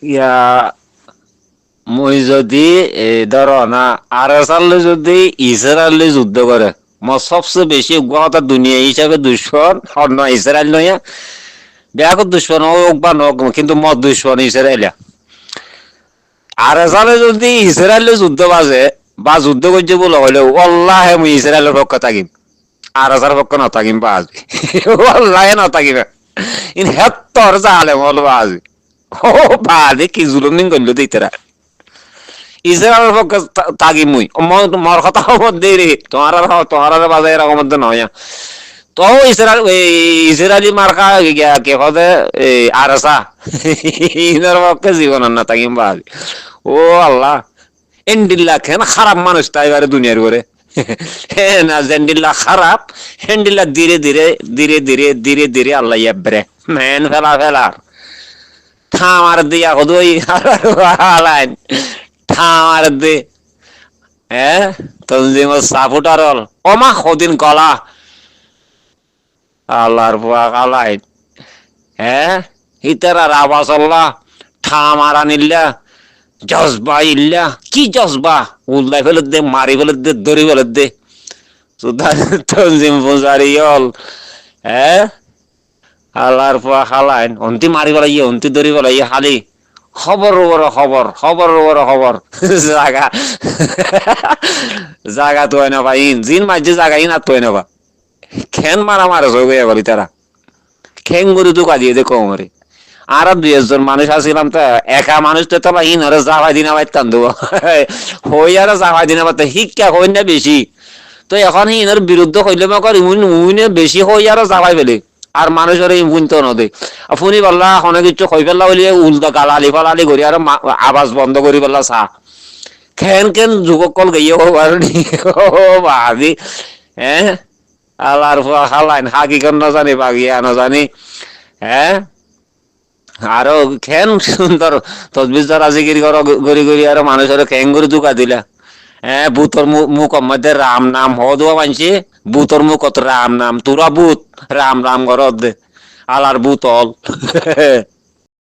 ইয়া মই যদি ধরো না আর সালে যদি ইসরায়েল যুদ্ধ করে মই সবচেয়ে বেশি কথা দুনিয়া হিসাবে দুশ্মন অন্য ইসরায়েল নয় ব্যাক দুশ্মন হোক বা নক কিন্তু মত দুশ্মন ইসরায়েল আর সালে যদি ইসরায়েল যুদ্ধ বাজে বা যুদ্ধ করছে বলে হলে আল্লাহ মুই ইসরায়েলের পক্ষ থাকিম আর পক্ষ না থাকিম বা আজ আল্লাহ না থাকিম ইন হেত্তর জালে বল আজ ও বাদে কি জুলুম নিন করলো দিতেরা ইসরায়েলের পক্ষে থাকি মুই মোর কথা মধ্যে রে তোমার বাজার এরকম মধ্যে নয় তো ইসরায়েলি মার্কা কে হদে আরসা ইনার পক্ষে জীবন না থাকিম বাদ ও আল্লাহ এন্ডিল্লা কেন খারাপ মানুষ তাই এবারে দুনিয়ার করে না জেন্ডিল্লা খারাপ হেন্ডিল্লা ধীরে ধীরে ধীরে ধীরে ধীরে ধীরে আল্লাহ ইয়াবরে মেন ফেলা ফেলার থামার দিয়া হদই আলাইন থামার দে হ্যাঁ তনজিম সাপুটার অমা কদিন গলা আল্লাহর বুয়া কালাইন হ্যাঁ ইতারা রাবাসল্লা থামার আনিল্লা জজবা ইল্লা কি জজবা উল্লাই ফেলে দে মারি ফেলে দে দড়ি ফেলে দে তনজিম পূজারি হল হ্যাঁ আল্লাহর বুয়া খালাইন অন্তি মারি ফেলাই অন্তি দড়ি ফেলাই খালি খবর বড় খবর খবর বড় খবর জাগা জাগা তো না ভাই জিন মাঝে জাগা ইন তো না বা খেন মারা মারা হয়ে গেল তারা খেং গরু দুকা দিয়ে দেখো মরে আর 2 জন মানুষ আসিলাম তো একা মানুষ তো তোলা ইন হরে যাওয়াই দিন আবার টান দেবো হই আর যাওয়াই দিন আবার শিক্ষা হই না বেশি তো এখন ইনের বিরুদ্ধে হইলে মকর উইনে বেশি হই আর যাওয়াই ফেলে আর মানুষের ইমুন তো নদে ফুনি বললা অনেক কিছু হই ফেললা বলি উল্টা গালালি ফালালি করি আর আওয়াজ বন্ধ করি ফেললা চা খেন কেন যুবক কল গিয়ে আর ভাবি হ্যাঁ আল্লাহর খালাইন হাকি কেন না জানি বাগিয়া না জানি হ্যাঁ আরো খেন সুন্দর তসবিজ রাজিগিরি গড়ি গড়ি আর মানুষের খেং করে দুকা দিলা হ্যাঁ ভূতর মুখ মধ্যে রাম নাম হদুয়া মানছি ভূতর মুখত রাম নাম তোরা ভূত রাম রাম ঘর দে আলার ভূতল